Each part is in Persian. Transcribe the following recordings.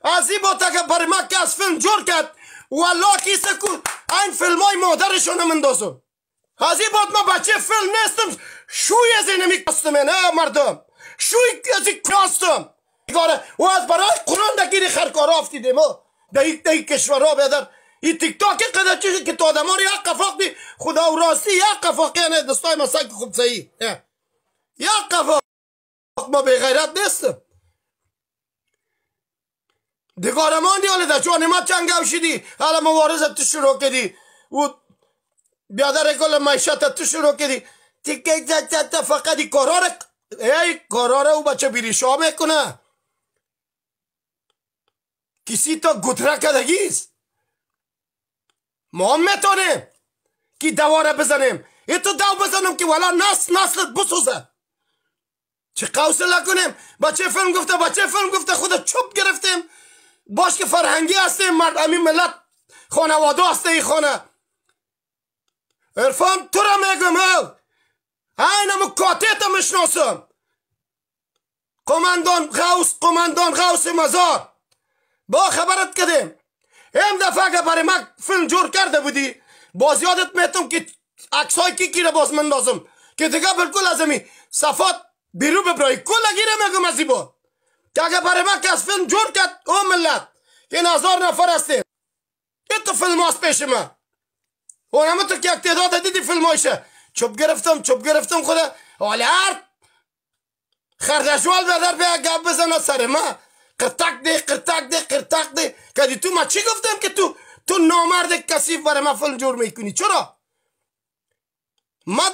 از این با که برای ما که از فیلم جور کرد والله کیسه کو این فیلم های مادرشون هم اندازم. از این بود ما بچه فیلم نیستم، شوی از این میکستم نه مردم، شوی از این کستم و از برای قرآن دگیری خرکارا افتیده ما در کشورها بیادر این تیک تاک قدر چیزی که تو آدم ها رو یک قفاق دی خدا و راستی یک قفاق یعنی دستای مساک خوب سایی یک قفاق ما به غیرت نیستم دیگارمان دی حالی در چون ما چنگ شدی حالا مبارزت تو شروع کردی و بیادر کل معیشت تو شروع کردی تیکه فقط این کاراره او بچه بیریشا میکنه کسی تا گتره کدگیست ما هم میتونیم که دواره بزنیم ای تو دو بزنم که والا نسلت بسوزه چه قوصله کنیم بچه فیلم گفته خود چوب گرفتیم باش که فرهنگی هستیم مرد همین ملت خانواده هسته ای خانه عرفان تو را میگم اینمو کاتیتا مشناسم قماندان غوث مزار با خبرت کردیم این دفعه که برای من فیلم جور کرده بودی باز یادت میتونم که عکسای کی را باز من لازم که دیگه بالکل از امی صفات بیرو ببرای کل گیره میگم از این بود که اگه برای من که از فیلم جور کرد او ملت که 1000 نفر هستیم این تو فیلم هست پیش من و همه تو که یک تعداد دیدی فیلم هایشه چوب گرفتم خدا حالی هر خردشوال بدر بیا گپ بزنه سر ما قرتک دی کدی تو ما چی گفتم که تو نامرد کثیف برای ما فیلم جور میکنی چرا من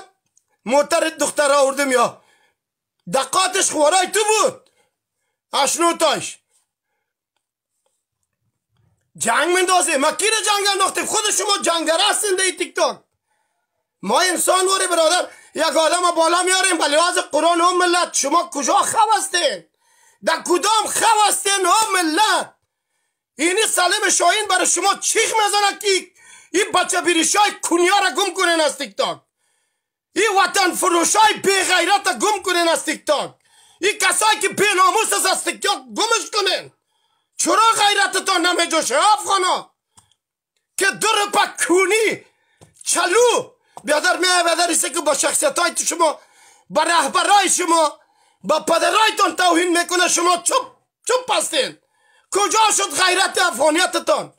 موتر دختر آوردم یا دقاتش خوارای تو بود اشنوتاش جنگ مندازه ما کی را جنگ انداختیم خود شما جنگر هستین در تیک تاک ما انسان واره برادر یک آدم بالا میاریم به لحاظ قرآن و ملت شما کجا خو هستین در کدام خو هستین و ملت اینی سلیم شاهین برای شما چیخ میزنه که این بچه بیریشای کنیا را گم کنین از تیک تاک این وطن فروشای بی غیرت را گم کنین از تیک تاک این کسایی که بی ناموس از تیک تاک گمش کنین چرا غیرتتان نمیجوشه افغانا که در پا کونی چلو بیادر ایسه که با شخصیت های تو شما با رهبرای شما با پدرایتان توهین میکنه شما چوب هستین کجا شد غیرت افغانیتتان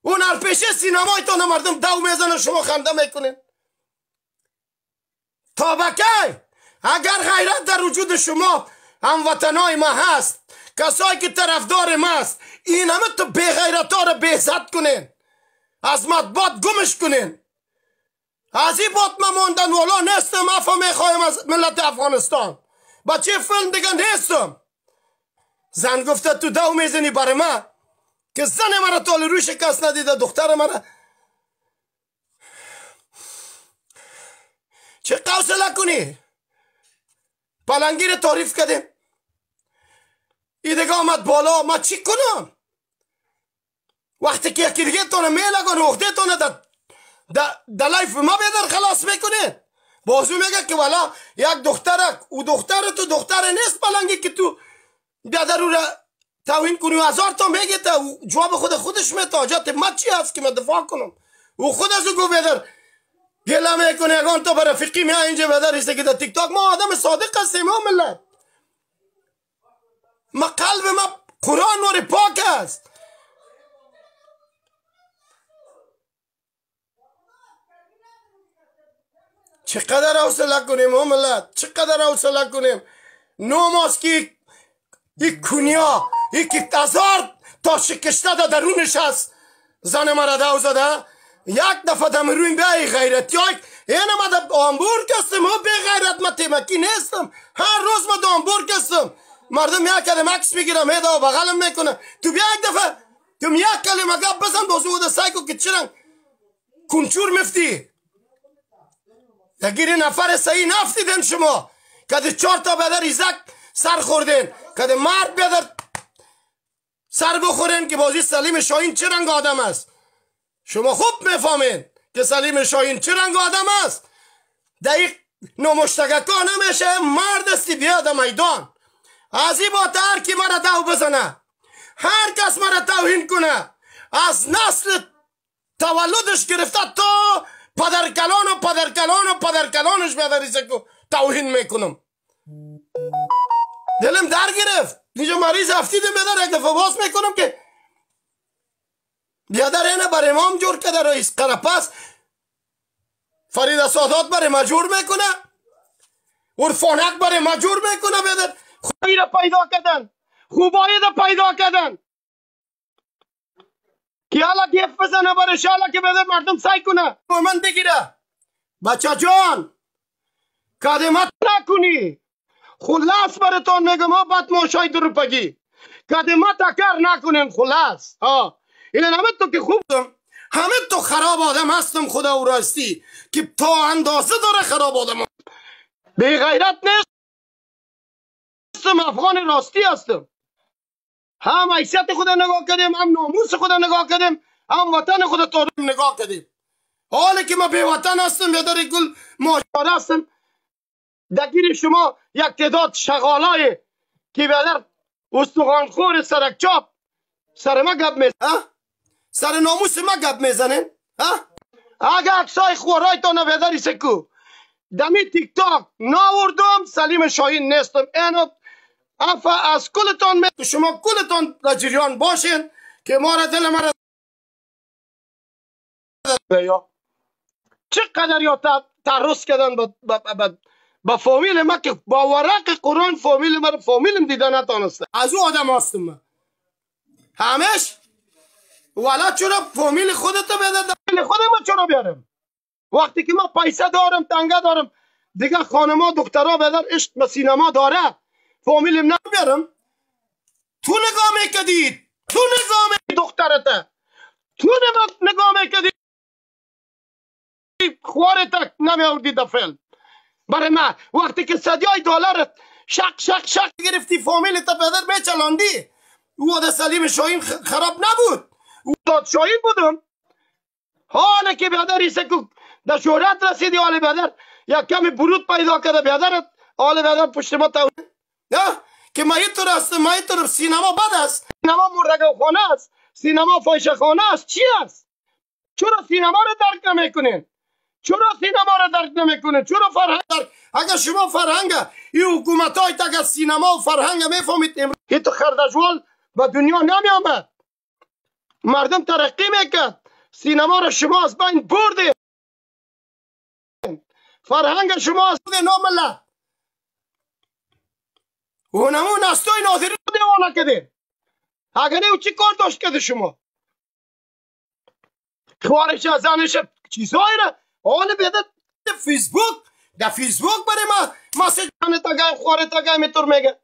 اون هرپیشه سینمایتان مردم دو میزنه شما خنده میکنین تا بکی اگر غیرت در وجود شما هموطنای ما هست کسایی که طرفدار ما هست این همه تو بی غیرت ها را بیزت کنین از مطبوعات گمش کنین از این بات ما موندن والا نیستم افا میخوایم از ملت افغانستان بچه فیلم دیگه نیستم زن گفته تو دو میزنی برای ما که زن مرا تال روی شکست ندیده دختر مرا چه قوصله کنی پلنگیر تعریف کردیم این دیگه آمد بالا ما چی کنم وقتی که یکی دیگه تانه میلگن وقتی تانه در لایف ما بیدر خلاص میکنه بازو میگه که والا یک دخترک او دختر تو دختر نیست پلنگی که تو بیدر او را توهین کنی و 1000 تا میگه تا جواب خودش میتا حاجت من چی هست که من دفاع کنم او خود از او گو بیدر گله میکنه یکان تا برای فقی میای اینجا بیدر ایسته که در تیک تاک ما آدم صادق هستیم ها ملت ما قلب ما قرآن نور پاک است چقدر حوصله کنیم هم ملت چقدر حوصله کنیم نو ماست که این کنیا این که 1000 تا شکشته دا درونش هست زن مرا دو زده یک دفعه دم رویم بیایی غیرتی های این ما دا آمبورگ هستم ها بی غیرت ما تیمکی نیستم هر روز ما دا آمبورگ هستم مردم یک کلمه عکس میگیرم هیده و بغلم میکنه تو بیا یک دفعه تو یک کلمه گپ بزن بازو ده سایکو که چرنگ کنچور مفتی دگیر نفر صحیح نفتیدن شما کده 4 تا بدر ایزک سر خوردین کده مرد بدر سر بخورین که بازی سلیم شاهین چه رنگ آدم است شما خوب میفهمین که سلیم شاهین چه رنگ آدم است دقیق نمشتگکا نمیشه مرد استی بیاد میدان از این با هر کی مرا دو بزنه هر کس مرا توهین کنه از نسل تولدش گرفته تا پدرکلان و پدرکلان و پدرکلانش بیادر که توهین میکنم. دلم در گرفت. اینجا مریض افتیدم بیادر یک دفعه باز میکنم که بیادر اینه بر امام جور کده رئیس قرپس فرید سادات بر مجور میکنه عرفانک بر مجور میکنه بیادر خوبی را پیدا کردن خوبایی را پیدا کردن که حالا گیف بزنه برش حالا که بیادر مردم سعی کنه من بگیره. بچه جان قدمت نکنی خلاص براتون میگم ها بد ماشای دروپگی قدمت اکر نکنین خلاص این همه تو که خوب همه تو خراب آدم هستم خدا او راستی که تا اندازه داره خراب آدم بی غیرت نیستم افغان راستی هستم هم حیثیت خدا نگاه کردیم هم ناموس خدا نگاه کردیم هم وطن خدا تو نگاه کردیم. حالی که ما بی وطن هستم یا داری گل ماشاره هستم دگیر شما یک تعداد شغالای که بیادر استخوانخور سرکچاپ سر ما گپ میزنن سر ناموس ما گپ میزنن اگه عکسای خورایتان بیادری سکو دمی تیک تاک ناوردم سلیم شاهین نیستم اینو افا از کلتان می شما کلتان در جریان باشین که ما را دل ما را چقدر یا تعرض کردن با فامیل ما که با ورق قرآن فامیل ما فامیلم دیده نتانسته از او آدم هستم من همش ولی چرا فامیل خودتو بیده فامیل خودم چرا بیارم وقتی که ما پیسه دارم تنگه دارم دیگه خانما دخترها بیدر عشق به سینما داره فامیلم نبیارم. تو نگاه میکدید تو نگاه میکدید دخترته تو نگاه میکدید خوارتک نمیاردی در فیلم برای من وقتی که صدیای دلار شق گرفتی فامیل تا پدر میچلاندی او در سلیم شاهین خراب نبود او داد شاهین بودم حالا که بیادر ایسه که در شهرت رسیدی حالا بیادر یک کمی برود پیدا کرده بیادرت حالا بیادر پشت ما تا نه که ما اینطور هستم ما اینطور سینما بد است سینما مردگاه خانه است سینما فایشه خانه است چی است چرا سینما رو درک نمیکنین چرا سینما رو درک نمیکنه چرا فرهنگ درک اگر شما فرهنگ این حکومت های تک از سینما و فرهنگ میفهمید امروز این تو خردجوال به دنیا نمی آمد مردم ترقی میکرد سینما رو شما از بین برده فرهنگ شما از بین ناملت اونمون نستوی ناظری رو دیوانه کده اگر او چی کار داشت کده شما خوارش از زنش چیزهایی را حالا بیده فیسبوک در فیسبوک برای ما مسیج کنه تا گایم خواره تا گایم میتور میگه